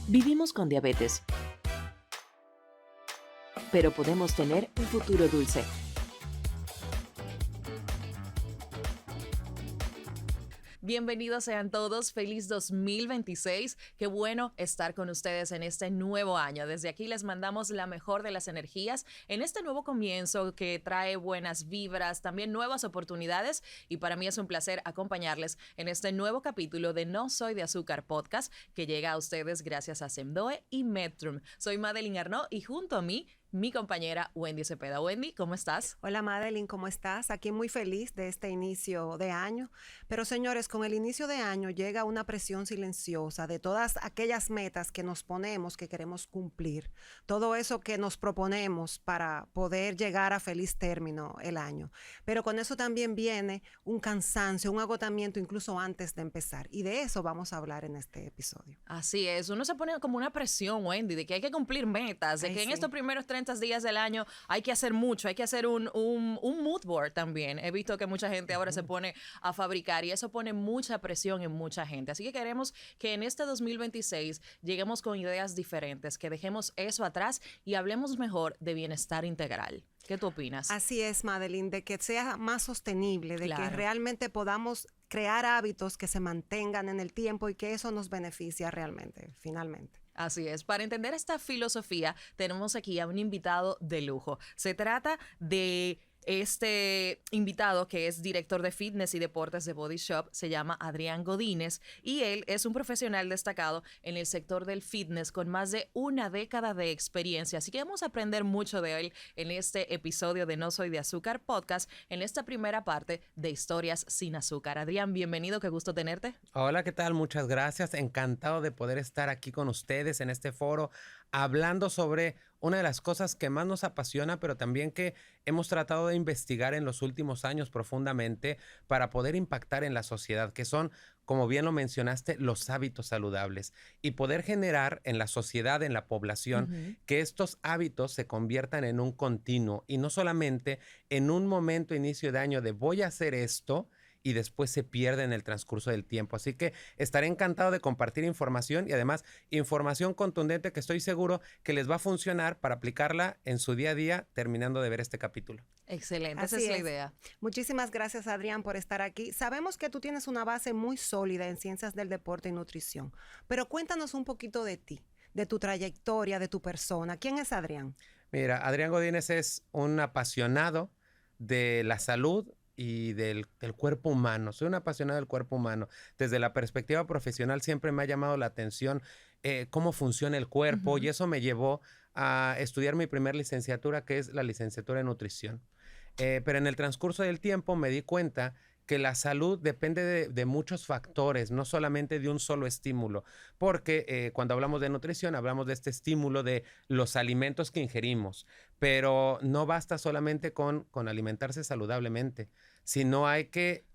Vivimos con diabetes, pero podemos tener un futuro dulce. Bienvenidos sean todos, feliz 2026. Qué bueno estar con ustedes en este nuevo año. Desde aquí les mandamos la mejor de las energías en este nuevo comienzo que trae buenas vibras, también nuevas oportunidades, y para mí es un placer acompañarles en este nuevo capítulo de No Soy de Azúcar Podcast, que llega a ustedes gracias a Semdoe y Medtrum. Soy Madeline Arnaud y junto a mí mi compañera Wendy Cepeda. Wendy, ¿cómo estás? Hola Madeline, ¿cómo estás? Aquí muy feliz de este inicio de año. Pero señores, con el inicio de año llega una presión silenciosa de todas aquellas metas que nos ponemos, que queremos cumplir. Todo eso que nos proponemos para poder llegar a feliz término el año. Pero con eso también viene un cansancio, un agotamiento incluso antes de empezar. Y de eso vamos a habber en este episodio. Así es, uno se pone como una presión, Wendy, de que hay que cumplir metas, de que en estos primeros 30 días del año hay que hacer mucho, hay que hacer un mood board también. He visto que mucha gente ahora se pone a fabricar y eso pone mucha presión en mucha gente. Así que queremos que en este 2026 lleguemos con ideas diferentes, que dejemos eso atrás y hablemos mejor de bienestar integral. ¿Qué tú opinas? Así es, Madeline, de que sea más sostenible, de que realmente podamos crear hábitos que se mantengan en el tiempo y que eso nos beneficia realmente, finalmente. Así es. Para entender esta filosofía, tenemos aquí a un invitado de lujo. Se trata de este invitado que es director de fitness y deportes de Body Shop, se llama Adrián Godínez y él es un profesional destacado en el sector del fitness con más de una década de experiencia. Así que vamos a aprender mucho de él en este episodio de No Soy de Azúcar Podcast, en esta primera parte de Historias sin Azúcar. Adrián, bienvenido, qué gusto tenerte. Hola, ¿qué tal? Muchas gracias. Encantado de poder estar aquí con ustedes en este foro hablando sobre una de las cosas que más nos apasiona, pero también que hemos tratado de investigar en los últimos años profundamente para poder impactar en la sociedad, que son, como bien lo mencionaste, los hábitos saludables y poder generar en la sociedad, en la población, que estos hábitos se conviertan en un continuo y no solamente en un momento, inicio de año de voy a hacer esto y después se pierde en el transcurso del tiempo. Así que estaré encantado de compartir información y además información contundente que estoy seguro que les va a funcionar para aplicarla en su día a día terminando de ver este capítulo. Excelente, esa es la idea. Muchísimas gracias, Adrián, por estar aquí. Sabemos que tú tienes una base muy sólida en ciencias del deporte y nutrición, pero cuéntanos un poquito de ti, de tu trayectoria, de tu persona. ¿Quién es Adrián? Mira, Adrián Godínez es un apasionado de la salud y del cuerpo humano. Soy un apasionado del cuerpo humano. Desde la perspectiva profesional siempre me ha llamado la atención cómo funciona el cuerpo y eso me llevó a estudiar mi primer licenciatura, que es la licenciatura en nutrición. Pero en el transcurso del tiempo me di cuenta que la salud depende de muchos factores, no solamente de un solo estímulo, porque cuando hablamos de nutrición hablamos de este estímulo de los alimentos que ingerimos, pero no basta solamente con alimentarse saludablemente, sino hay que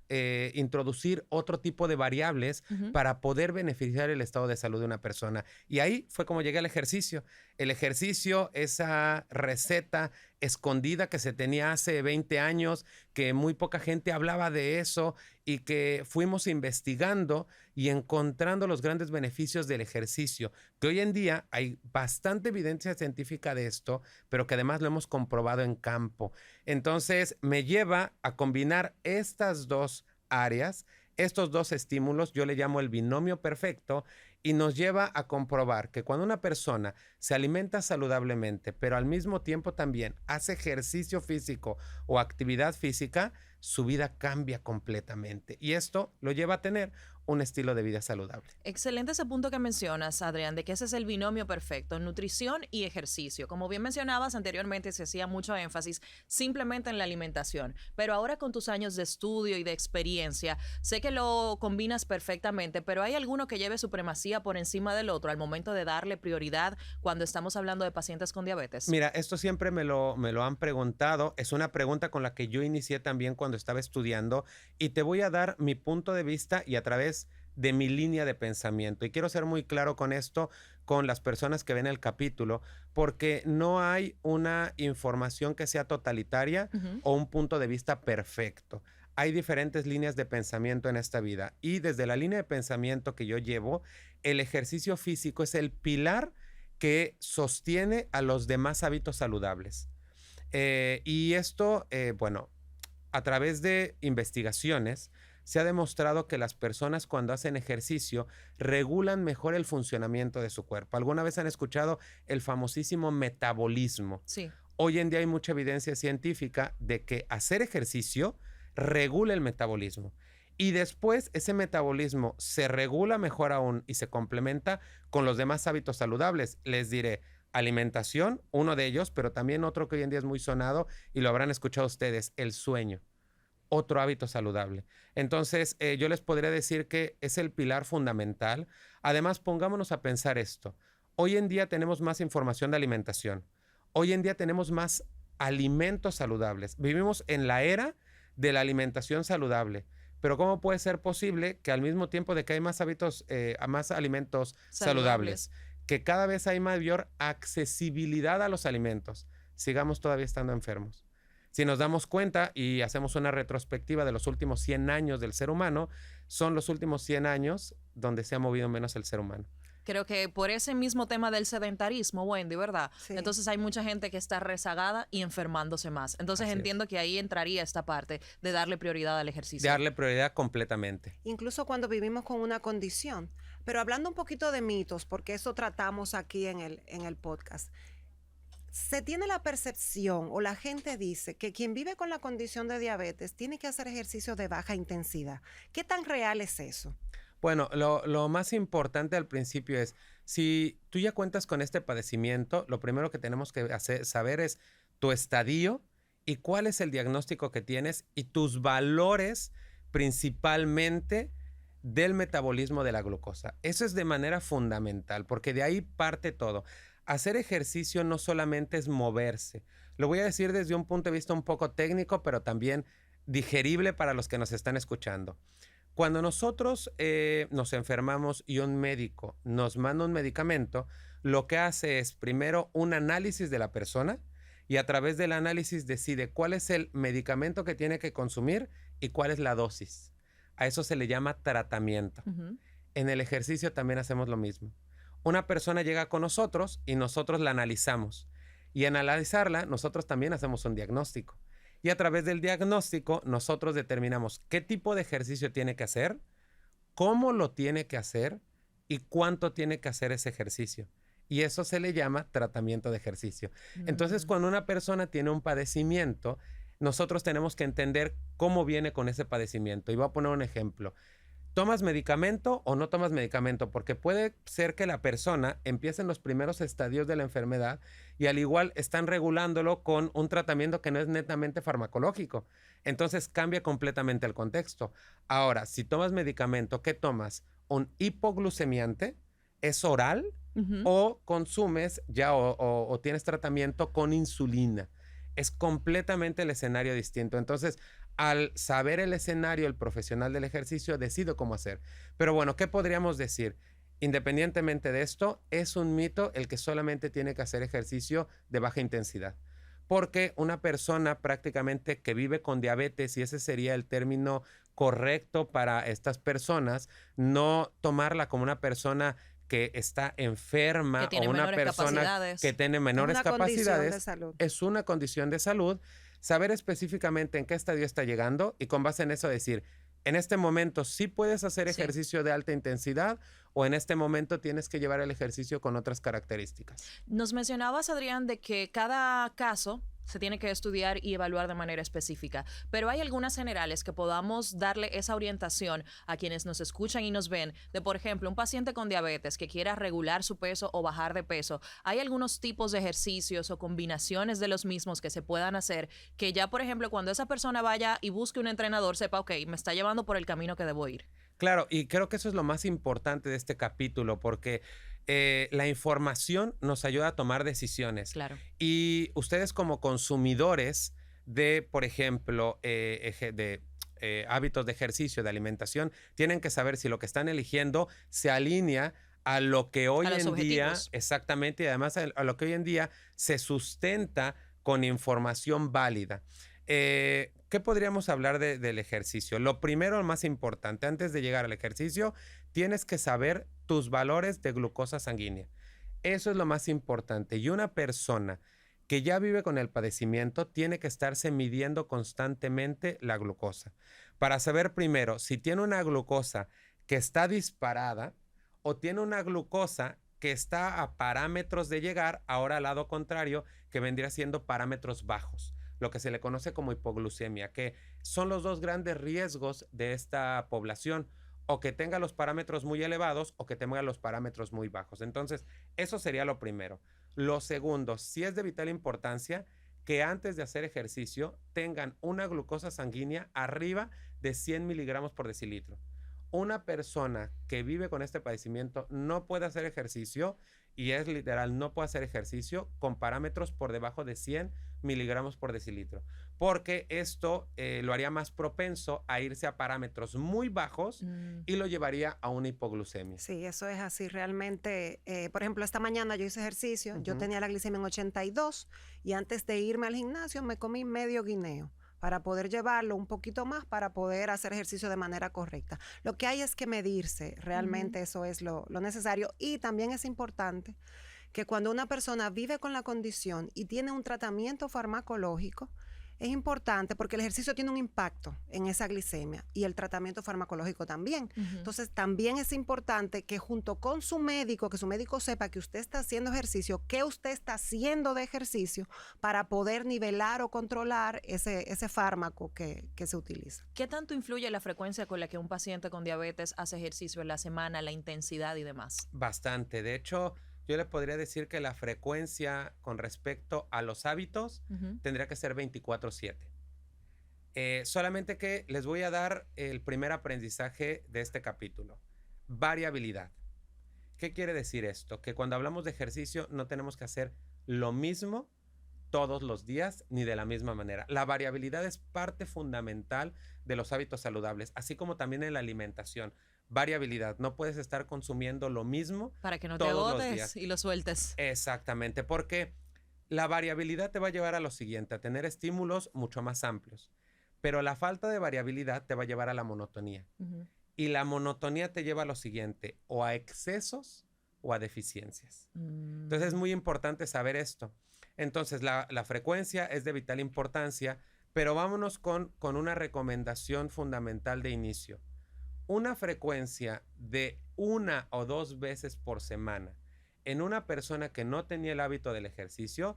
introducir otro tipo de variables para poder beneficiar el estado de salud de una persona. Y ahí fue como llegué al ejercicio. El ejercicio, esa receta escondida que se tenía hace 20 años, que muy poca gente hablaba de eso y que fuimos investigando y encontrando los grandes beneficios del ejercicio, que hoy en día hay bastante evidencia científica de esto, pero que además lo hemos comprobado en campo. Entonces me lleva a combinar estas dos áreas, estos dos estímulos, yo le llamo el binomio perfecto, y nos lleva a comprobar que cuando una persona se alimenta saludablemente, pero al mismo tiempo también hace ejercicio físico o actividad física, su vida cambia completamente. Y esto lo lleva a tener un estilo de vida saludable. Excelente ese punto que mencionas, Adrián, de que ese es el binomio perfecto, nutrición y ejercicio. Como bien mencionabas anteriormente, se hacía mucho énfasis simplemente en la alimentación, pero ahora con tus años de estudio y de experiencia, sé que lo combinas perfectamente, pero ¿hay alguno que lleve supremacía por encima del otro al momento de darle prioridad cuando estamos hablando de pacientes con diabetes? Mira, esto siempre me lo han preguntado. Es una pregunta con la que yo inicié también cuando estaba estudiando y te voy a dar mi punto de vista y a través de mi línea de pensamiento. Y quiero ser muy claro con esto, con las personas que ven el capítulo, porque no hay una información que sea totalitaria o un punto de vista perfecto. Hay diferentes líneas de pensamiento en esta vida y desde la línea de pensamiento que yo llevo el ejercicio físico es el pilar que sostiene a los demás hábitos saludables. Y esto, bueno, a través de investigaciones, se ha demostrado que las personas cuando hacen ejercicio regulan mejor el funcionamiento de su cuerpo. ¿Alguna vez han escuchado el famosísimo metabolismo? Sí. Hoy en día hay mucha evidencia científica de que hacer ejercicio regula el metabolismo. Y después ese metabolismo se regula mejor aún y se complementa con los demás hábitos saludables. Les diré, alimentación, uno de ellos, pero también otro que hoy en día es muy sonado y lo habrán escuchado ustedes, el sueño. Otro hábito saludable. Entonces, yo les podría decir que es el pilar fundamental. Además, pongámonos a pensar esto. Hoy en día tenemos más información de alimentación. Hoy en día tenemos más alimentos saludables. Vivimos en la era de la alimentación saludable. Pero ¿cómo puede ser posible que al mismo tiempo de que hay más hábitos, más alimentos saludables, que cada vez hay mayor accesibilidad a los alimentos, sigamos todavía estando enfermos? Si nos damos cuenta y hacemos una retrospectiva de los últimos 100 años del ser humano, son los últimos 100 años donde se ha movido menos el ser humano. Creo que por ese mismo tema del sedentarismo, Wendy, ¿verdad? Sí. Entonces hay mucha gente que está rezagada y enfermándose más. Entonces Así entiendo que ahí entraría esta parte de darle prioridad al ejercicio. Darle prioridad completamente. Incluso cuando vivimos con una condición. Pero hablando un poquito de mitos, porque eso tratamos aquí en el podcast. Se tiene la percepción o la gente dice que quien vive con la condición de diabetes tiene que hacer ejercicio de baja intensidad. ¿Qué tan real es eso? Bueno, lo más importante al principio es, si tú ya cuentas con este padecimiento, lo primero que tenemos que saber es tu estadio y cuál es el diagnóstico que tienes y tus valores principalmente del metabolismo de la glucosa. Eso es de manera fundamental, porque de ahí parte todo. Hacer ejercicio no solamente es moverse. Lo voy a decir desde un punto de vista un poco técnico, pero también digerible para los que nos están escuchando. Cuando nosotros nos enfermamos y un médico nos manda un medicamento, lo que hace es primero un análisis de la persona y a través del análisis decide cuál es el medicamento que tiene que consumir y cuál es la dosis. A eso se le llama tratamiento. Ujú. En el ejercicio también hacemos lo mismo. Una persona llega con nosotros y nosotros la analizamos. Y en analizarla, nosotros también hacemos un diagnóstico. Y a través del diagnóstico, nosotros determinamos qué tipo de ejercicio tiene que hacer, cómo lo tiene que hacer y cuánto tiene que hacer ese ejercicio. Y eso se le llama tratamiento de ejercicio. Entonces, cuando una persona tiene un padecimiento, nosotros tenemos que entender cómo viene con ese padecimiento. Y voy a poner un ejemplo. ¿Tomas medicamento o no tomas medicamento? Porque puede ser que la persona empiece en los primeros estadios de la enfermedad y al igual están regulándolo con un tratamiento que no es netamente farmacológico. Entonces cambia completamente el contexto. Ahora, si tomas medicamento, ¿qué tomas? ¿Un hipoglucemiante? ¿Es oral? Ujú. ¿O consumes ya o tienes tratamiento con insulina? Es completamente el escenario distinto. Entonces, al saber el escenario, el profesional del ejercicio decide cómo hacer. Pero bueno, ¿qué podríamos decir? Independientemente de esto, es un mito el que solamente tiene que hacer ejercicio de baja intensidad. Porque una persona prácticamente que vive con diabetes, y ese sería el término correcto para estas personas, no tomarla como una persona que está enferma Que tiene o una menores persona capacidades. que tiene menores una condición de capacidades, salud. es una condición de salud, saber específicamente en qué estadio está llegando y con base en eso decir, en este momento sí puedes hacer Sí. ejercicio de alta intensidad o en este momento tienes que llevar el ejercicio con otras características. Nos mencionabas, Adrián, de que cada caso se tiene que estudiar y evaluar de manera específica, pero hay algunas generales que podamos darle esa orientación a quienes nos escuchan y nos ven, de por ejemplo, un paciente con diabetes que quiera regular su peso o bajar de peso. Hay algunos tipos de ejercicios o combinaciones de los mismos que se puedan hacer que ya, por ejemplo, cuando esa persona vaya y busque un entrenador, sepa, ok, me está llevando por el camino que debo ir. Claro, y creo que eso es lo más importante de este capítulo, porque la información nos ayuda a tomar decisiones. Claro. Y ustedes como consumidores de, por ejemplo, hábitos de ejercicio, de alimentación, tienen que saber si lo que están eligiendo se alinea a lo que hoy A los en día, objetivos. exactamente, y además a lo que hoy en día se sustenta con información válida. ¿Qué podríamos hablar del ejercicio? Lo primero, lo más importante, antes de llegar al ejercicio, tienes que saber tus valores de glucosa sanguínea. Eso es lo más importante. Y una persona que ya vive con el padecimiento tiene que estarse midiendo constantemente la glucosa para saber primero si tiene una glucosa que está disparada o tiene una glucosa que está a parámetros de llegar, ahora al lado contrario, que vendría siendo parámetros bajos, lo que se le conoce como hipoglucemia, que son los dos grandes riesgos de esta población, o que tenga los parámetros muy elevados o que tenga los parámetros muy bajos. Entonces, eso sería lo primero. Lo segundo, sí es de vital importancia que antes de hacer ejercicio tengan una glucosa sanguínea arriba de 100 miligramos por decilitro. Una persona que vive con este padecimiento no puede hacer ejercicio, y es literal, no puede hacer ejercicio con parámetros por debajo de 100 miligramos por decilitro, porque esto lo haría más propenso a irse a parámetros muy bajos y lo llevaría a una hipoglucemia. Sí, eso es así. Realmente, por ejemplo, esta mañana yo hice ejercicio, yo tenía la glicemia en 82 y antes de irme al gimnasio me comí medio guineo para poder llevarlo un poquito más, para poder hacer ejercicio de manera correcta. Lo que hay es que medirse, realmente eso es lo necesario. Y también es importante que cuando una persona vive con la condición y tiene un tratamiento farmacológico, es importante porque el ejercicio tiene un impacto en esa glicemia y el tratamiento farmacológico también. Entonces, también es importante que junto con su médico, que su médico sepa que usted está haciendo ejercicio, que usted está haciendo de ejercicio para poder nivelar o controlar ese fármaco que se utiliza. ¿Qué tanto influye la frecuencia con la que un paciente con diabetes hace ejercicio en la semana, la intensidad y demás? Bastante. De hecho, yo le podría decir que la frecuencia con respecto a los hábitos tendría que ser 24/7. Solamente que les voy a dar el primer aprendizaje de este capítulo. Variabilidad. ¿Qué quiere decir esto? Que cuando hablamos de ejercicio no tenemos que hacer lo mismo todos los días ni de la misma manera. La variabilidad es parte fundamental de los hábitos saludables, así como también en la alimentación. Variabilidad, no puedes estar consumiendo lo mismo para que no te todos los agotes días. y lo sueltes. Exactamente, porque la variabilidad te va a llevar a lo siguiente, a tener estímulos mucho más amplios, pero la falta de variabilidad te va a llevar a la monotonía. Y la monotonía te lleva a lo siguiente, o a excesos o a deficiencias. Entonces es muy importante saber esto. Entonces la frecuencia es de vital importancia, pero vámonos con una recomendación fundamental de inicio. Una frecuencia de 1 o 2 veces por semana en una persona que no tenía el hábito del ejercicio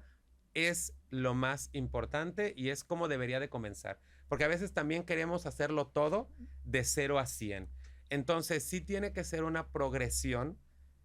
es lo más importante y es como debería de comenzar. Porque a veces también queremos hacerlo todo de 0 a 100. Entonces sí tiene que ser una progresión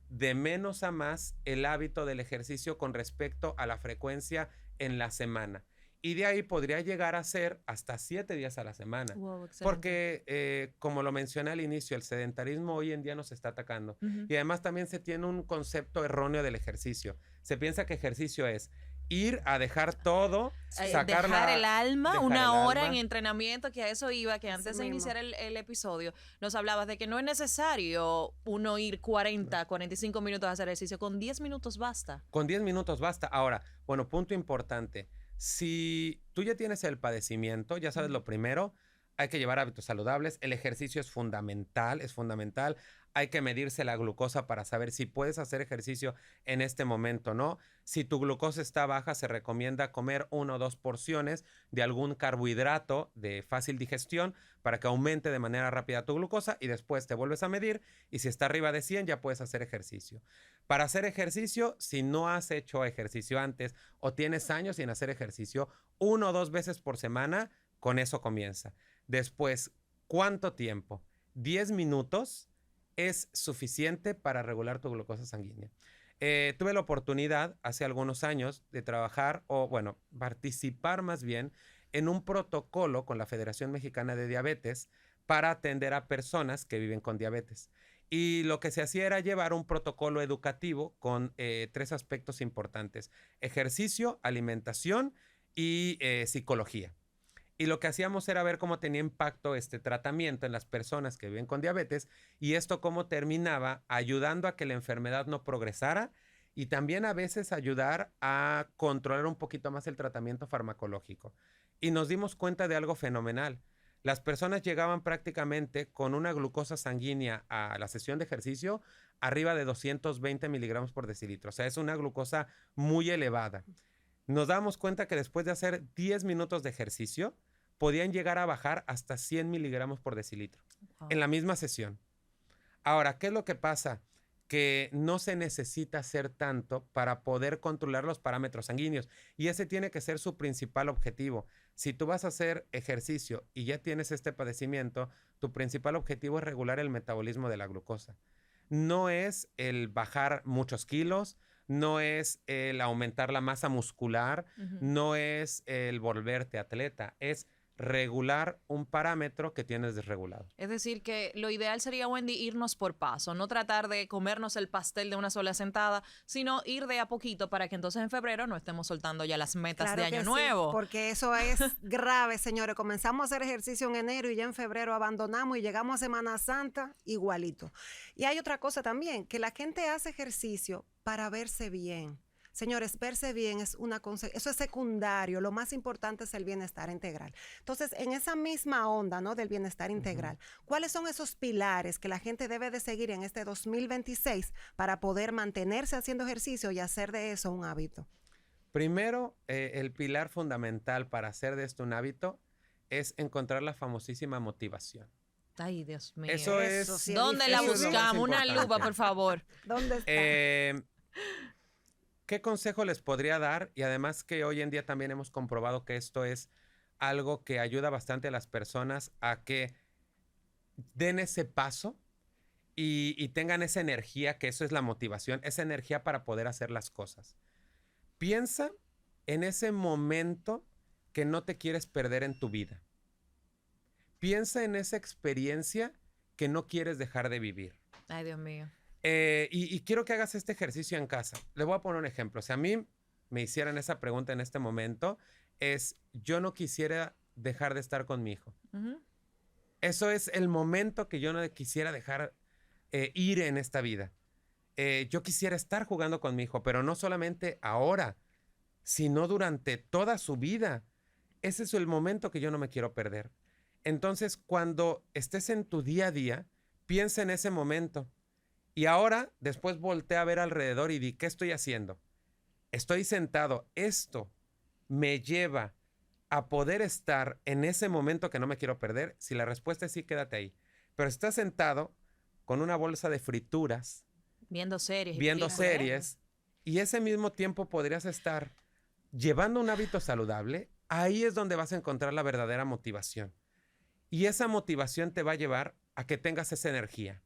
de menos a más el hábito del ejercicio con respecto a la frecuencia en la semana. Y de ahí podría llegar a ser hasta 7 días a la semana. Wow, excelente. Porque, como lo mencioné al inicio, el sedentarismo hoy en día nos está atacando. Y además también se tiene un concepto erróneo del ejercicio. Se piensa que ejercicio es ir a dejar todo, dejar el alma, una hora alma. en entrenamiento, que a eso iba, que antes Así de mismo. iniciar el episodio nos hablabas de que no es necesario uno ir 40, 45 minutos a hacer ejercicio, con 10 minutos basta. Con 10 minutos basta. Ahora, bueno, punto importante. Si tú ya tienes el padecimiento, ya sabes lo primero, hay que llevar hábitos saludables. El ejercicio es fundamental, es fundamental. Hay que medirse la glucosa para saber si puedes hacer ejercicio en este momento, ¿no? Si tu glucosa está baja, se recomienda comer 1 o 2 porciones de algún carbohidrato de fácil digestión para que aumente de manera rápida tu glucosa y después te vuelves a medir y si está arriba de 100 ya puedes hacer ejercicio. Para hacer ejercicio, si no has hecho ejercicio antes o tienes años sin hacer ejercicio, 1 o 2 veces por semana, con eso comienza. Después, ¿cuánto tiempo? 10 minutos es suficiente para regular tu glucosa sanguínea. Tuve la oportunidad hace algunos años de trabajar, o bueno, participar más bien en un protocolo con la Federación Mexicana de Diabetes para atender a personas que viven con diabetes. Y lo que se hacía era llevar un protocolo educativo con 3 aspectos importantes: ejercicio, alimentación y psicología. Y lo que hacíamos era ver cómo tenía impacto este tratamiento en las personas que viven con diabetes y esto cómo terminaba ayudando a que la enfermedad no progresara y también a veces ayudar a controlar un poquito más el tratamiento farmacológico. Y nos dimos cuenta de algo fenomenal. Las personas llegaban prácticamente con una glucosa sanguínea a la sesión de ejercicio arriba de 220 miligramos por decilitro. O sea, es una glucosa muy elevada. Nos damos cuenta que después de hacer 10 minutos de ejercicio, podían llegar a bajar hasta 100 miligramos por decilitro en la misma sesión. Ahora, ¿qué es lo que pasa? Que no se necesita hacer tanto para poder controlar los parámetros sanguíneos. Y ese tiene que ser su principal objetivo. Si tú vas a hacer ejercicio y ya tienes este padecimiento, tu principal objetivo es regular el metabolismo de la glucosa. No es el bajar muchos kilos, no es el aumentar la masa muscular, no es el volverte atleta, es regular un parámetro que tienes desregulado. Es decir, que lo ideal sería, Wendy, irnos por paso, no tratar de comernos el pastel de una sola sentada, sino ir de a poquito para que entonces en febrero no estemos soltando ya las metas Claro de que año sí, nuevo. porque eso es grave, señores. Comenzamos a hacer ejercicio en enero y ya en febrero abandonamos y llegamos a Semana Santa igualito. Y hay otra cosa también, que la gente hace ejercicio para verse bien. Señores, verse bien es eso es secundario. Lo más importante es el bienestar integral. Entonces, en esa misma onda, ¿no?, del bienestar integral, ¿cuáles son esos pilares que la gente debe de seguir en este 2026 para poder mantenerse haciendo ejercicio y hacer de eso un hábito? Primero, el pilar fundamental para hacer de esto un hábito es encontrar la famosísima motivación. Ay, Dios mío. Eso es... sí es ¿Dónde la eso es lo más buscamos? Una importante. lupa, por favor. ¿Dónde está? ¿Qué consejo les podría dar? Y además que hoy en día también hemos comprobado que esto es algo que ayuda bastante a las personas a que den ese paso y tengan esa energía, que eso es la motivación, esa energía para poder hacer las cosas. Piensa en ese momento que no te quieres perder en tu vida. Piensa en esa experiencia que no quieres dejar de vivir. Ay, Dios mío. Y quiero que hagas este ejercicio en casa. Le voy a poner un ejemplo. Si a mí me hicieran esa pregunta en este momento, yo no quisiera dejar de estar con mi hijo. Eso es el momento que yo no quisiera dejar ir en esta vida. Yo quisiera estar jugando con mi hijo, pero no solamente ahora, sino durante toda su vida. Ese es el momento que yo no me quiero perder. Entonces, cuando estés en tu día a día, piensa en ese momento. Y ahora, después voltea a ver alrededor y di, ¿qué estoy haciendo? Estoy sentado. Esto me lleva a poder estar en ese momento que no me quiero perder. Si la respuesta es sí, quédate ahí. Pero estás sentado con una bolsa de frituras, Viendo series. viendo series, y ese mismo tiempo podrías estar llevando un hábito saludable. Ahí es donde vas a encontrar la verdadera motivación. Y esa motivación te va a llevar a que tengas esa energía.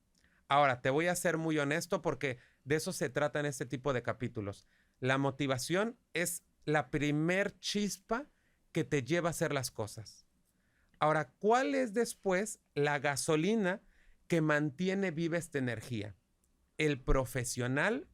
Ahora, te voy a ser muy honesto porque de eso se trata en este tipo de capítulos. La motivación es la primer chispa que te lleva a hacer las cosas. Ahora, ¿cuál es después la gasolina que mantiene viva esta energía? El profesional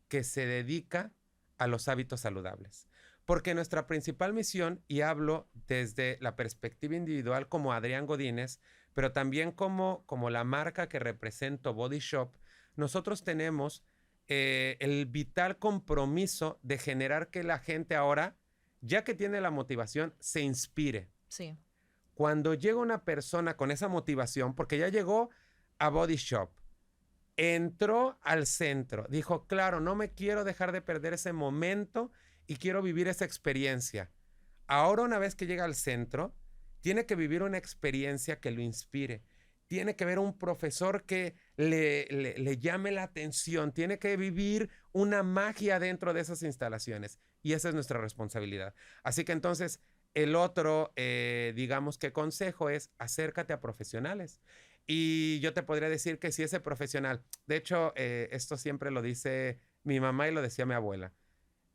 que se dedica a los hábitos saludables. Porque nuestra principal misión, y hablo desde la perspectiva individual como Adrián Godínez, pero también como la marca que represento, Body Shop, nosotros tenemos el vital compromiso de generar que la gente ahora, ya que tiene la motivación, se inspire. Sí. Cuando llega una persona con esa motivación, porque ya llegó a Body Shop, entró al centro, dijo, claro, no me quiero dejar de perder ese momento y quiero vivir esa experiencia. Ahora, una vez que llega al centro, tiene que vivir una experiencia que lo inspire. Tiene que ver un profesor que le llame la atención. Tiene que vivir una magia dentro de esas instalaciones. Y esa es nuestra responsabilidad. Así que entonces, el otro, digamos que consejo es acércate a profesionales. Y yo te podría decir que si ese profesional, de hecho, esto siempre lo dice mi mamá y lo decía mi abuela.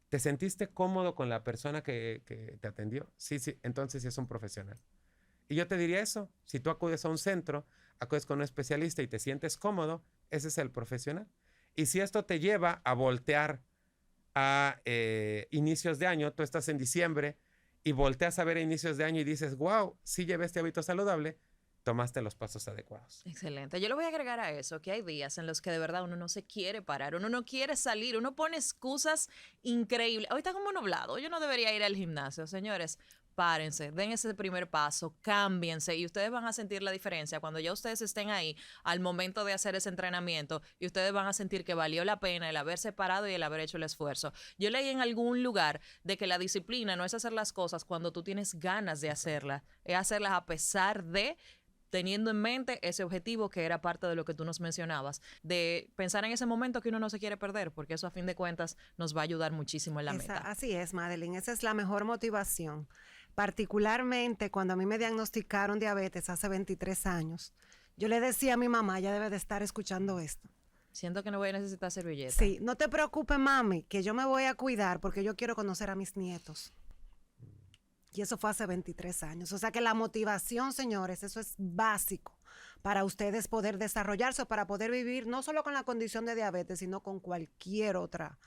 ¿Te sentiste cómodo con la persona que te atendió? Sí, entonces sí es un profesional. Y yo te diría eso, si tú acudes a un centro, acudes con un especialista y te sientes cómodo, ese es el profesional. Y si esto te lleva a voltear a inicios de año, tú estás en diciembre y volteas a ver a inicios de año y dices, wow, sí llevé este hábito saludable, tomaste los pasos adecuados. Excelente. Yo le voy a agregar a eso que hay días en los que de verdad uno no se quiere parar, uno no quiere salir, uno pone excusas increíbles. Hoy está como nublado, yo no debería ir al gimnasio, señores. párense, den ese primer paso, cámbiense y ustedes van a sentir la diferencia cuando ya ustedes estén ahí al momento de hacer ese entrenamiento y ustedes van a sentir que valió la pena el haberse parado y el haber hecho el esfuerzo. Yo leí en algún lugar de que la disciplina no es hacer las cosas cuando tú tienes ganas de hacerlas, es hacerlas a pesar de, teniendo en mente ese objetivo que era parte de lo que tú nos mencionabas, de pensar en ese momento que uno no se quiere perder, porque eso a fin de cuentas nos va a ayudar muchísimo en la meta. Así es, Madeline, esa es la mejor motivación. Particularmente cuando a mí me diagnosticaron diabetes hace 23 años, yo le decía a mi mamá, ella debe de estar escuchando esto. Siento que no voy a necesitar servilleta. Sí, no te preocupes, mami, que yo me voy a cuidar porque yo quiero conocer a mis nietos. Y eso fue hace 23 años. O sea que la motivación, señores, eso es básico para ustedes poder desarrollarse o para poder vivir no solo con la condición de diabetes, sino con cualquier otra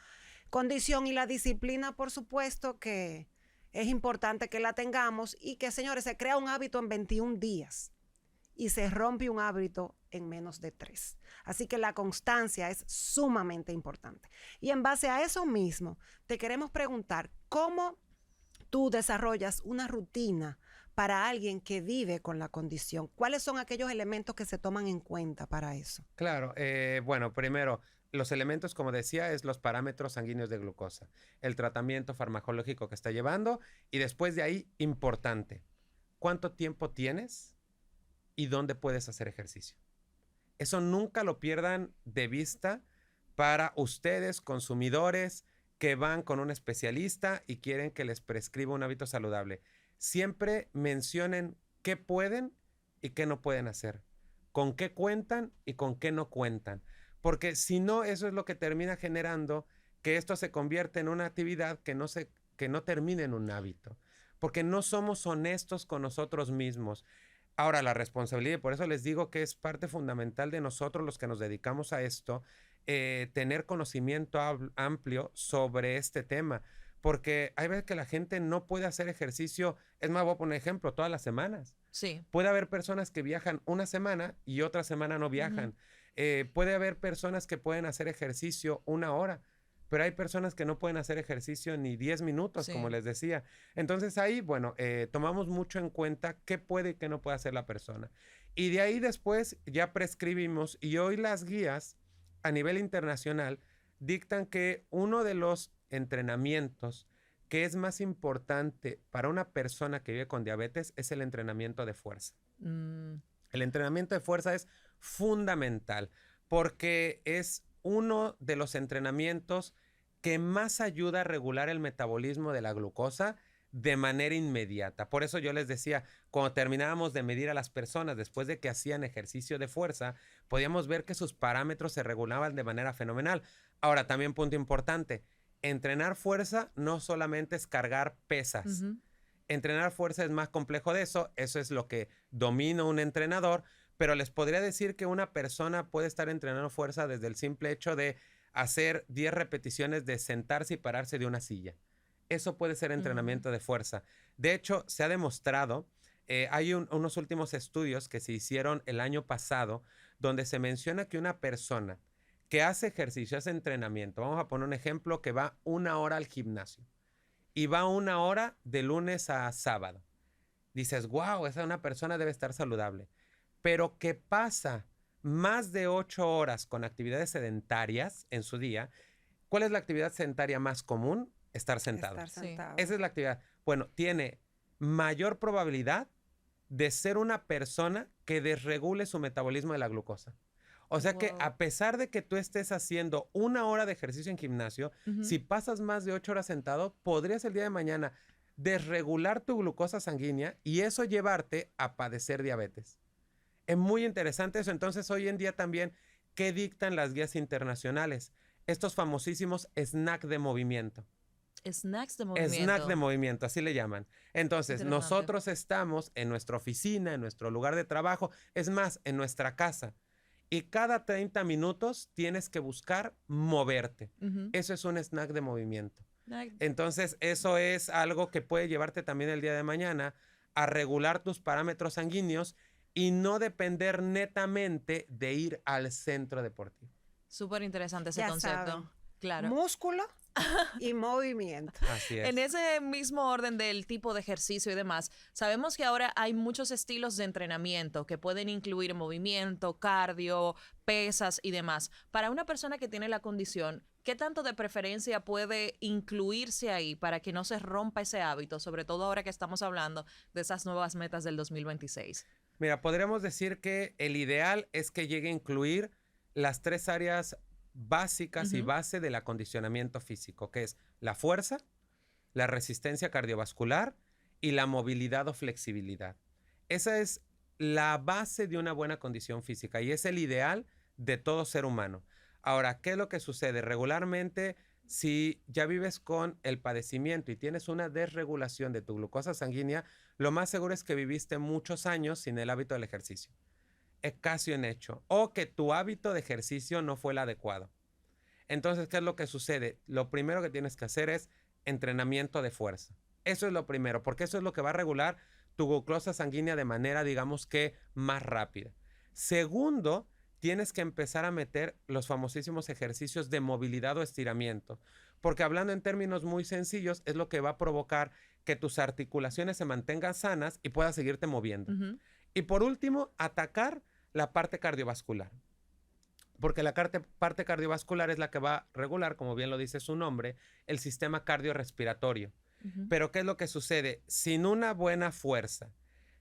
condición. Y la disciplina, por supuesto, que es importante que la tengamos y que, señores, se crea un hábito en 21 días y se rompe un hábito en menos de 3. Así que la constancia es sumamente importante. Y en base a eso mismo, te queremos preguntar, ¿cómo tú desarrollas una rutina para alguien que vive con la condición? ¿Cuáles son aquellos elementos que se toman en cuenta para eso? Claro, bueno, primero, los elementos, como decía, es los parámetros sanguíneos de glucosa, el tratamiento farmacológico que está llevando y después de ahí, importante, ¿cuánto tiempo tienes y dónde puedes hacer ejercicio? Eso nunca lo pierdan de vista para ustedes, consumidores, que van con un especialista y quieren que les prescriba un hábito saludable. Siempre mencionen qué pueden y qué no pueden hacer, con qué cuentan y con qué no cuentan. Porque si no, eso es lo que termina generando que esto se convierte en una actividad que no termine en un hábito. Porque no somos honestos con nosotros mismos. Ahora, la responsabilidad, y por eso les digo que es parte fundamental de nosotros los que nos dedicamos a esto, tener conocimiento amplio sobre este tema. Porque hay veces que la gente no puede hacer ejercicio. Es más, voy a poner ejemplo, todas las semanas. Sí. Puede haber personas que viajan una semana y otra semana no viajan. Puede haber personas que pueden hacer ejercicio 1 hora, pero hay personas que no pueden hacer ejercicio ni 10 minutos, Sí. como les decía. Entonces ahí, bueno, tomamos mucho en cuenta qué puede y qué no puede hacer la persona. Y de ahí después ya prescribimos y hoy las guías a nivel internacional dictan que uno de los entrenamientos que es más importante para una persona que vive con diabetes es el entrenamiento de fuerza. El entrenamiento de fuerza es fundamental porque es uno de los entrenamientos que más ayuda a regular el metabolismo de la glucosa de manera inmediata. Por eso yo les decía, cuando terminábamos de medir a las personas después de que hacían ejercicio de fuerza, podíamos ver que sus parámetros se regulaban de manera fenomenal. Ahora, también punto importante, entrenar fuerza no solamente es cargar pesas. Entrenar fuerza es más complejo de eso. Eso es lo que domina un entrenador. Pero les podría decir que una persona puede estar entrenando fuerza desde el simple hecho de hacer 10 repeticiones de sentarse y pararse de una silla. Eso puede ser entrenamiento de fuerza. De hecho, se ha demostrado, hay unos últimos estudios que se hicieron el año pasado, donde se menciona que una persona que hace ejercicio, hace entrenamiento, vamos a poner un ejemplo, que va 1 hora al gimnasio y va 1 hora de lunes a sábado. Dices, wow, esa una persona debe estar saludable. Pero que pasa más de 8 horas con actividades sedentarias en su día. ¿Cuál es la actividad sedentaria más común? Estar sentado. Estar sentado. Esa es la actividad. Bueno, tiene mayor probabilidad de ser una persona que desregule su metabolismo de la glucosa. O sea que a pesar de que tú estés haciendo 1 hora de ejercicio en gimnasio, si pasas más de 8 horas sentado, podrías el día de mañana desregular tu glucosa sanguínea y eso llevarte a padecer diabetes. Es muy interesante eso. Entonces, hoy en día también, ¿qué dictan las guías internacionales? Estos famosísimos snack de movimiento. Snacks de movimiento. Snack de movimiento, así le llaman. Entonces, nosotros estamos en nuestra oficina, en nuestro lugar de trabajo, es más, en nuestra casa. Y cada 30 minutos tienes que buscar moverte. Eso es un snack de movimiento. Entonces, eso es algo que puede llevarte también el día de mañana a regular tus parámetros sanguíneos y no depender netamente de ir al centro deportivo. Súper interesante ese Ya concepto. saben. Claro. Músculo y movimiento. Así es. En ese mismo orden del tipo de ejercicio y demás, sabemos que ahora hay muchos estilos de entrenamiento que pueden incluir movimiento, cardio, pesas y demás. Para una persona que tiene la condición, ¿qué tanto de preferencia puede incluirse ahí para que no se rompa ese hábito, sobre todo ahora que estamos hablando de esas nuevas metas del 2026? Mira, podríamos decir que el ideal es que llegue a incluir las 3 áreas básicas y base del acondicionamiento físico, que es la fuerza, la resistencia cardiovascular y la movilidad o flexibilidad. Esa es la base de una buena condición física y es el ideal de todo ser humano. Ahora, ¿qué es lo que sucede? Regularmente, si ya vives con el padecimiento y tienes una desregulación de tu glucosa sanguínea, lo más seguro es que viviste muchos años sin el hábito del ejercicio. Es casi un hecho. O que tu hábito de ejercicio no fue el adecuado. Entonces, ¿qué es lo que sucede? Lo primero que tienes que hacer es entrenamiento de fuerza. Eso es lo primero, porque eso es lo que va a regular tu glucosa sanguínea de manera, digamos que, más rápida. Segundo, tienes que empezar a meter los famosísimos ejercicios de movilidad o estiramiento, porque hablando en términos muy sencillos, es lo que va a provocar que tus articulaciones se mantengan sanas y puedas seguirte moviendo. Y por último, atacar la parte cardiovascular. Porque la parte cardiovascular es la que va a regular, como bien lo dice su nombre, el sistema cardiorrespiratorio. Pero ¿qué es lo que sucede? Sin una buena fuerza,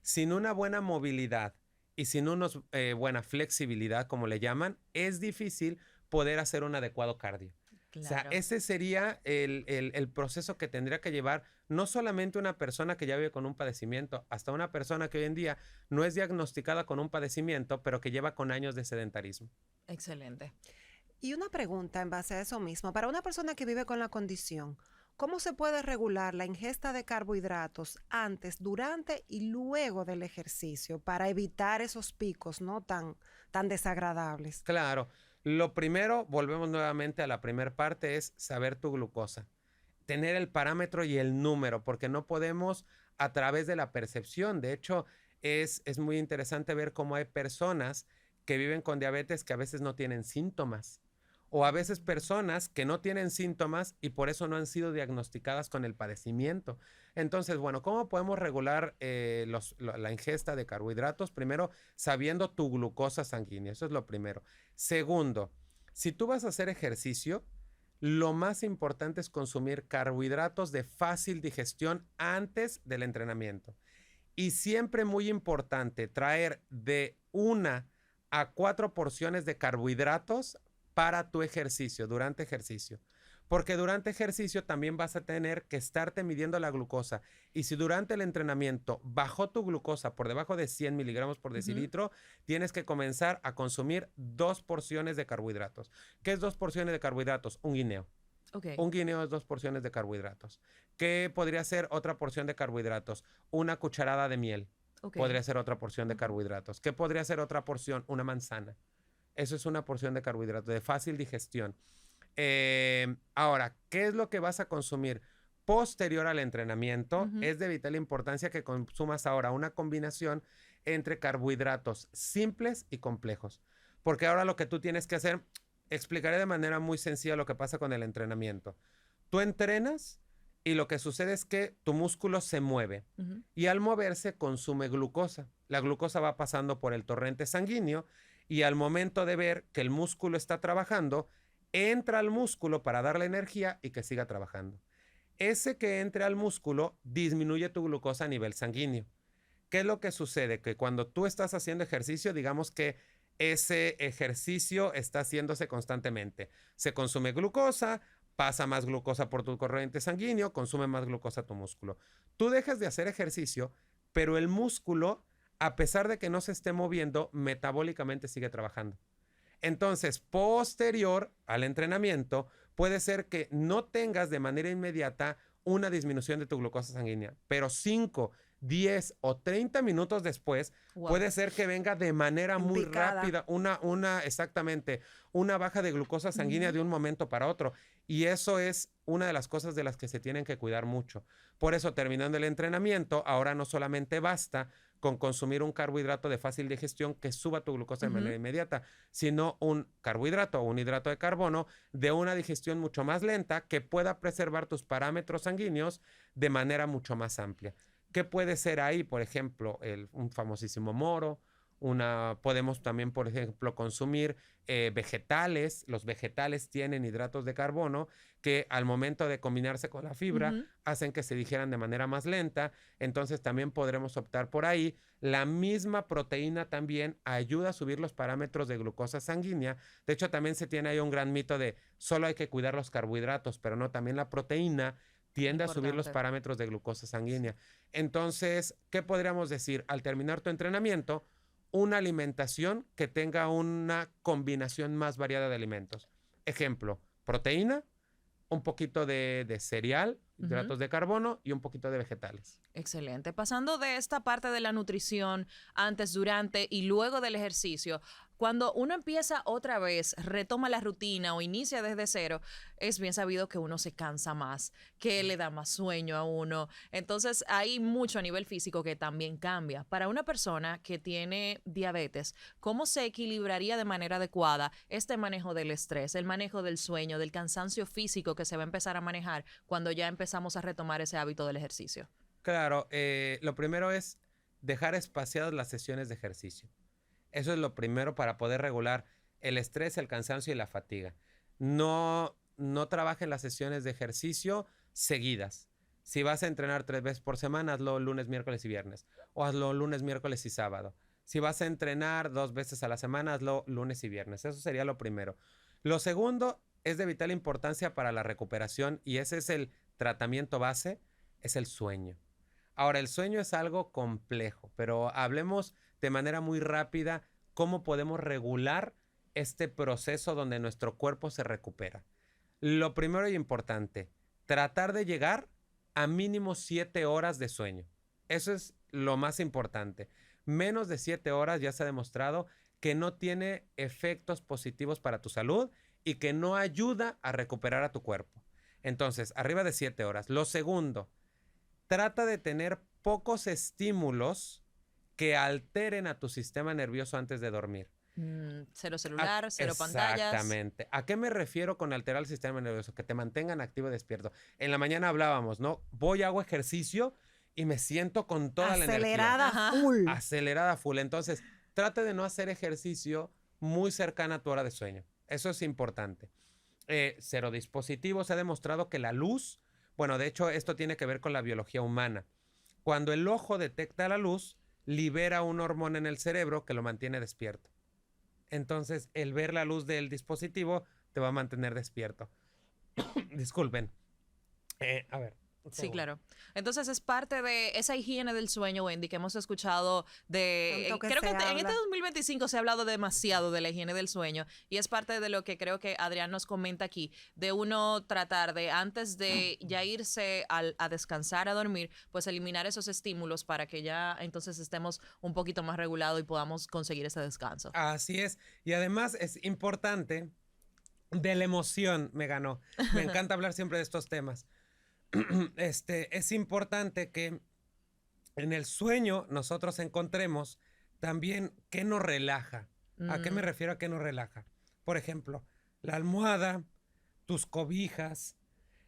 sin una buena movilidad y sin una buena flexibilidad, como le llaman, es difícil poder hacer un adecuado cardio. Claro. O sea, ese sería el proceso que tendría que llevar no solamente una persona que ya vive con un padecimiento, hasta una persona que hoy en día no es diagnosticada con un padecimiento, pero que lleva con años de sedentarismo. Excelente. Y una pregunta en base a eso mismo. Para una persona que vive con la condición, ¿cómo se puede regular la ingesta de carbohidratos antes, durante y luego del ejercicio para evitar esos picos no tan desagradables? Claro, lo primero, volvemos nuevamente a la primera parte, es saber tu glucosa. Tener el parámetro y el número, porque no podemos a través de la percepción. De hecho, es muy interesante ver cómo hay personas que viven con diabetes que a veces no tienen síntomas. O a veces personas que no tienen síntomas y por eso no han sido diagnosticadas con el padecimiento. Entonces, bueno, ¿cómo podemos regular la ingesta de carbohidratos? Primero, sabiendo tu glucosa sanguínea. Eso es lo primero. Segundo, si tú vas a hacer ejercicio, lo más importante es consumir carbohidratos de fácil digestión antes del entrenamiento. Y siempre muy importante, traer de 1 a 4 porciones de carbohidratos para tu ejercicio, durante ejercicio. Porque durante ejercicio también vas a tener que estarte midiendo la glucosa. Y si durante el entrenamiento bajó tu glucosa por debajo de 100 miligramos por decilitro, tienes que comenzar a consumir 2 porciones de carbohidratos. ¿Qué es 2 porciones de carbohidratos? Un guineo. Okay. Un guineo es 2 porciones de carbohidratos. ¿Qué podría ser otra porción de carbohidratos? Una cucharada de miel. Okay. Podría ser otra porción de carbohidratos. ¿Qué podría ser otra porción? Una manzana. Eso es una porción de carbohidratos de fácil digestión. Ahora, ¿qué es lo que vas a consumir posterior al entrenamiento? Es de vital importancia que consumas ahora una combinación entre carbohidratos simples y complejos. Porque ahora lo que tú tienes que hacer, explicaré de manera muy sencilla lo que pasa con el entrenamiento. Tú entrenas y lo que sucede es que tu músculo se mueve y al moverse consume glucosa. La glucosa va pasando por el torrente sanguíneo y al momento de ver que el músculo está trabajando, entra al músculo para darle energía y que siga trabajando. Ese que entre al músculo disminuye tu glucosa a nivel sanguíneo. ¿Qué es lo que sucede? Que cuando tú estás haciendo ejercicio, digamos que ese ejercicio está haciéndose constantemente. Se consume glucosa, pasa más glucosa por tu corriente sanguíneo, consume más glucosa tu músculo. Tú dejas de hacer ejercicio, pero el músculo, a pesar de que no se esté moviendo, metabólicamente sigue trabajando. Entonces, posterior al entrenamiento, puede ser que no tengas de manera inmediata una disminución de tu glucosa sanguínea, pero 5, 10 o 30 minutos después, puede ser que venga de manera muy rápida, exactamente, una baja de glucosa sanguínea de un momento para otro. Y eso es una de las cosas de las que se tienen que cuidar mucho. Por eso, terminando el entrenamiento, ahora no solamente basta con consumir un carbohidrato de fácil digestión que suba tu glucosa de manera inmediata, sino un carbohidrato o un hidrato de carbono de una digestión mucho más lenta que pueda preservar tus parámetros sanguíneos de manera mucho más amplia. ¿Qué puede ser ahí? Por ejemplo, un famosísimo moro. Podemos también, por ejemplo, consumir vegetales. Los vegetales tienen hidratos de carbono que al momento de combinarse con la fibra hacen que se digieran de manera más lenta. Entonces también podremos optar por ahí. La misma proteína también ayuda a subir los parámetros de glucosa sanguínea. De hecho, también se tiene ahí un gran mito de solo hay que cuidar los carbohidratos, pero no, también la proteína tiende a subir los parámetros de glucosa sanguínea. Entonces, ¿qué podríamos decir? Al terminar tu entrenamiento, una alimentación que tenga una combinación más variada de alimentos. Ejemplo, proteína, un poquito de cereal, hidratos de carbono y un poquito de vegetales. Excelente. Pasando de esta parte de la nutrición antes, durante y luego del ejercicio, cuando uno empieza otra vez, retoma la rutina o inicia desde cero, es bien sabido que uno se cansa más, que le da más sueño a uno. Entonces hay mucho a nivel físico que también cambia. Para una persona que tiene diabetes, ¿cómo se equilibraría de manera adecuada este manejo del estrés, el manejo del sueño, del cansancio físico que se va a empezar a manejar cuando ya empezamos a retomar ese hábito del ejercicio? Claro, lo primero es dejar espaciadas las sesiones de ejercicio. Eso es lo primero para poder regular el estrés, el cansancio y la fatiga. No trabajen las sesiones de ejercicio seguidas. Si vas a entrenar 3 veces por semana, hazlo lunes, miércoles y viernes. O hazlo lunes, miércoles y sábado. Si vas a entrenar 2 veces a la semana, hazlo lunes y viernes. Eso sería lo primero. Lo segundo es de vital importancia para la recuperación y ese es el tratamiento base, es el sueño. Ahora, el sueño es algo complejo, pero hablemos de manera muy rápida cómo podemos regular este proceso donde nuestro cuerpo se recupera. Lo primero y importante, tratar de llegar a mínimo 7 horas de sueño. Eso es lo más importante. Menos de 7 horas ya se ha demostrado que no tiene efectos positivos para tu salud y que no ayuda a recuperar a tu cuerpo. Entonces, arriba de 7 horas. Lo segundo, trata de tener pocos estímulos que alteren a tu sistema nervioso antes de dormir. Cero celular, cero pantallas. Exactamente. ¿A qué me refiero con alterar el sistema nervioso? Que te mantengan activo y despierto. En la mañana hablábamos, ¿no? Voy, hago ejercicio y me siento con toda la energía. Acelerada full. Acelerada full. Entonces, trate de no hacer ejercicio muy cercana a tu hora de sueño. Eso es importante. Cero dispositivos. Se ha demostrado que la luz, bueno, de hecho, esto tiene que ver con la biología humana. Cuando el ojo detecta la luz, libera una hormona en el cerebro que lo mantiene despierto. Entonces, el ver la luz del dispositivo te va a mantener despierto. Disculpen. A ver. Sí, claro. Entonces es parte de esa higiene del sueño, Wendy, que hemos escuchado creo que en este 2025 se ha hablado demasiado de la higiene del sueño y es parte de lo que creo que Adrián nos comenta aquí, de uno tratar de, antes de ya irse a descansar, a dormir, pues eliminar esos estímulos para que ya entonces estemos un poquito más regulados y podamos conseguir ese descanso. Así es. Y además es importante, de la emoción me ganó. Me encanta hablar siempre de estos temas. Es importante que en el sueño nosotros encontremos también qué nos relaja. ¿A qué me refiero a qué nos relaja? Por ejemplo, la almohada, tus cobijas,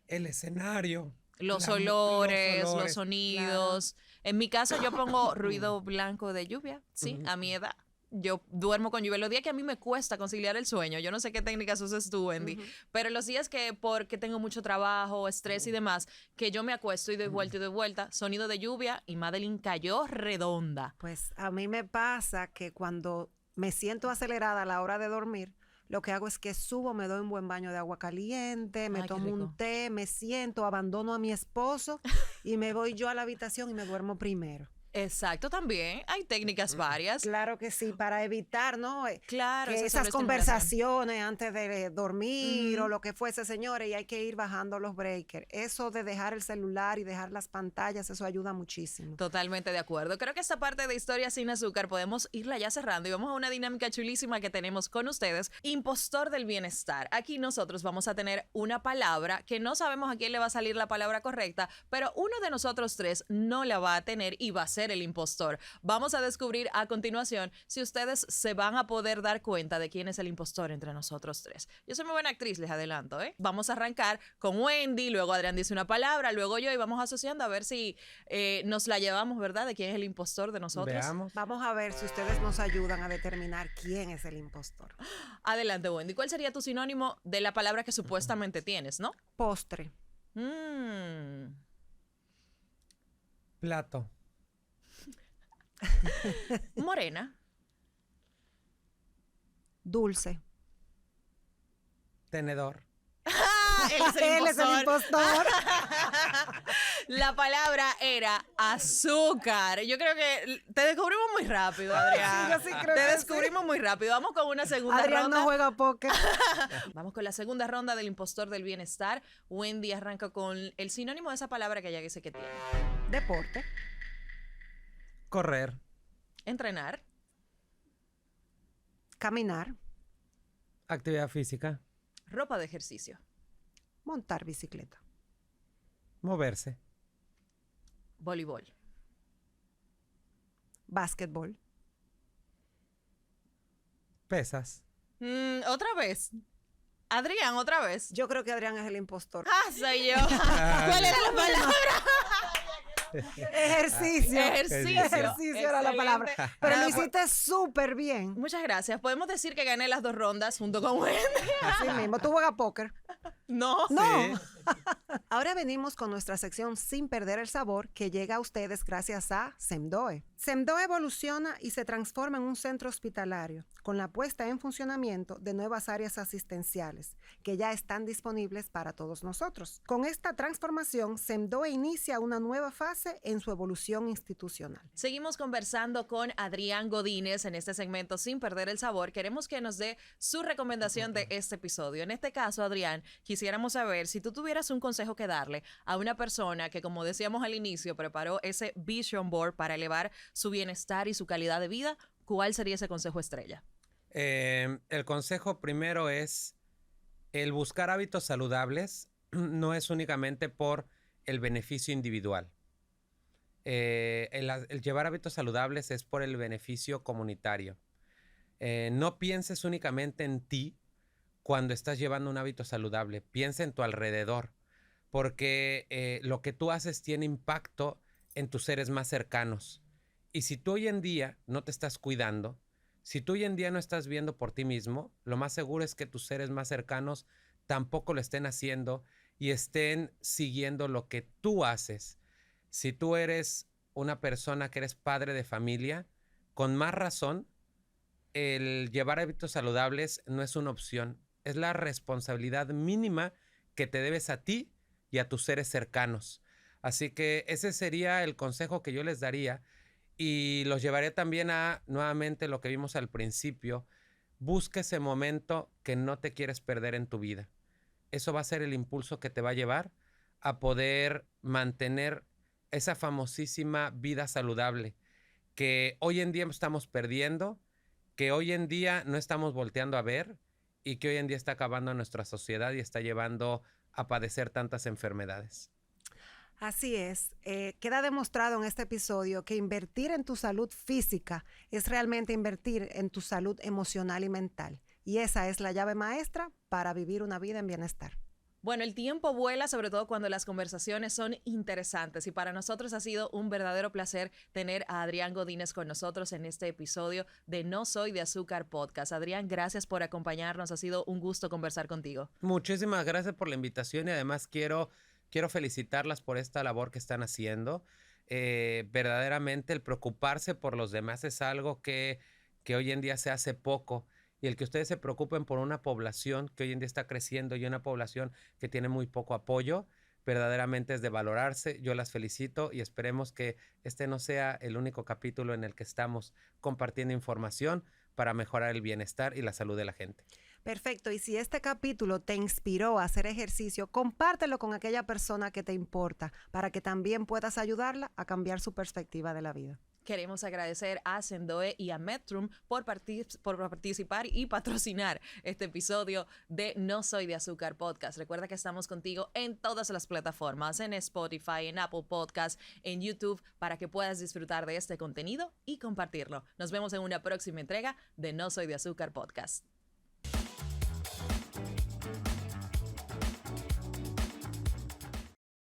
el escenario. Los olores, los sonidos. Claro. En mi caso yo pongo ruido blanco de lluvia, ¿sí? A mi edad. Yo duermo con lluvia. Los días que a mí me cuesta conciliar el sueño, yo no sé qué técnicas usas tú, Wendy, pero los días que porque tengo mucho trabajo, estrés y demás, que yo me acuesto y doy vuelta, sonido de lluvia y Madeline cayó redonda. Pues a mí me pasa que cuando me siento acelerada a la hora de dormir, lo que hago es que subo, me doy un buen baño de agua caliente, me tomo un té, me siento, abandono a mi esposo y me voy yo a la habitación y me duermo primero. Exacto, también hay técnicas varias. Claro que sí, para evitar, ¿no? Claro, que esas conversaciones antes de dormir o lo que fuese, señores, y hay que ir bajando los breakers. Eso de dejar el celular y dejar las pantallas, eso ayuda muchísimo. Totalmente de acuerdo. Creo que esta parte de Historia sin Azúcar podemos irla ya cerrando y vamos a una dinámica chulísima que tenemos con ustedes. Impostor del bienestar. Aquí nosotros vamos a tener una palabra que no sabemos a quién le va a salir la palabra correcta, pero uno de nosotros tres no la va a tener y va a ser ser el impostor. Vamos a descubrir a continuación si ustedes se van a poder dar cuenta de quién es el impostor entre nosotros tres. Yo soy muy buena actriz, les adelanto, ¿eh? Vamos a arrancar con Wendy, luego Adrián dice una palabra, luego yo, y vamos asociando a ver si nos la llevamos, ¿verdad? De quién es el impostor de nosotros. Veamos. Vamos a ver si ustedes nos ayudan a determinar quién es el impostor. Adelante, Wendy. ¿Cuál sería tu sinónimo de la palabra que supuestamente tienes, no? Postre. Plato. Morena. Dulce. Tenedor. Él es el Él es el impostor. La palabra era azúcar. Yo creo que te descubrimos muy rápido, Adrián. Sí, yo sí creo te que descubrimos muy rápido. Vamos con una segunda Adrián ronda. no juega póker. Vamos con la segunda ronda del impostor del bienestar. Wendy arranca con el sinónimo de esa palabra que ella dice que tiene. Deporte. Correr. Entrenar. Caminar. Actividad física. Ropa de ejercicio. Montar bicicleta. Moverse. Voleibol. Básquetbol. Pesas. Otra vez. Adrián, otra vez. Yo creo que Adrián es el impostor. Soy yo. ¿Cuál era la palabra? Ejercicio. Ejercicio. Ejercicio era la palabra. Excelente. Pero lo Ah, hiciste súper bien. Muchas gracias. Podemos decir que gané las 2 rondas junto con Wendy. Así mismo. Tú juegas póker. No. No. Ahora venimos con nuestra sección Sin Perder el Sabor, que llega a ustedes gracias a Semdoe. Semdoe evoluciona y se transforma en un centro hospitalario con la puesta en funcionamiento de nuevas áreas asistenciales que ya están disponibles para todos nosotros. Con esta transformación, Semdoe inicia una nueva fase en su evolución institucional. Seguimos conversando con Adrián Godínez en este segmento Sin Perder el Sabor. Queremos que nos dé su recomendación de este episodio. En este caso, Adrián, quisiéramos saber si tú tuvieras un consejo que darle a una persona que, como decíamos al inicio, preparó ese Vision Board para elevar su bienestar y su calidad de vida. ¿Cuál sería ese consejo estrella? El consejo primero es el buscar hábitos saludables no es únicamente por el beneficio individual. El llevar hábitos saludables es por el beneficio comunitario. No pienses únicamente en ti cuando estás llevando un hábito saludable. Piensa en tu alrededor, porque lo que tú haces tiene impacto en tus seres más cercanos. Y si tú hoy en día no te estás cuidando, si tú hoy en día no estás viendo por ti mismo, lo más seguro es que tus seres más cercanos tampoco lo estén haciendo y estén siguiendo lo que tú haces. Si tú eres una persona que eres padre de familia, con más razón, el llevar hábitos saludables no es una opción. Es la responsabilidad mínima que te debes a ti y a tus seres cercanos. Así que ese sería el consejo que yo les daría. Y los llevaré también a, nuevamente, lo que vimos al principio. Busca ese momento que no te quieres perder en tu vida. Eso va a ser el impulso que te va a llevar a poder mantener esa famosísima vida saludable que hoy en día estamos perdiendo, que hoy en día no estamos volteando a ver y que hoy en día está acabando nuestra sociedad y está llevando a padecer tantas enfermedades. Así es. Queda demostrado en este episodio que invertir en tu salud física es realmente invertir en tu salud emocional y mental. Y esa es la llave maestra para vivir una vida en bienestar. Bueno, el tiempo vuela, sobre todo cuando las conversaciones son interesantes, y para nosotros ha sido un verdadero placer tener a Adrián Godínez con nosotros en este episodio de No Soy de Azúcar Podcast. Adrián, gracias por acompañarnos, ha sido un gusto conversar contigo. Muchísimas gracias por la invitación y además quiero felicitarlas por esta labor que están haciendo. Verdaderamente el preocuparse por los demás es algo que hoy en día se hace poco. Y el que ustedes se preocupen por una población que hoy en día está creciendo y una población que tiene muy poco apoyo, verdaderamente es de valorarse. Yo las felicito y esperemos que este no sea el único capítulo en el que estamos compartiendo información para mejorar el bienestar y la salud de la gente. Perfecto. Y si este capítulo te inspiró a hacer ejercicio, compártelo con aquella persona que te importa para que también puedas ayudarla a cambiar su perspectiva de la vida. queremos agradecer a Sendoe y a Metrum por participar y patrocinar este episodio de No Soy de Azúcar Podcast. Recuerda que estamos contigo en todas las plataformas, en Spotify, en Apple Podcast, en YouTube, para que puedas disfrutar de este contenido y compartirlo. Nos vemos en una próxima entrega de No Soy de Azúcar Podcast.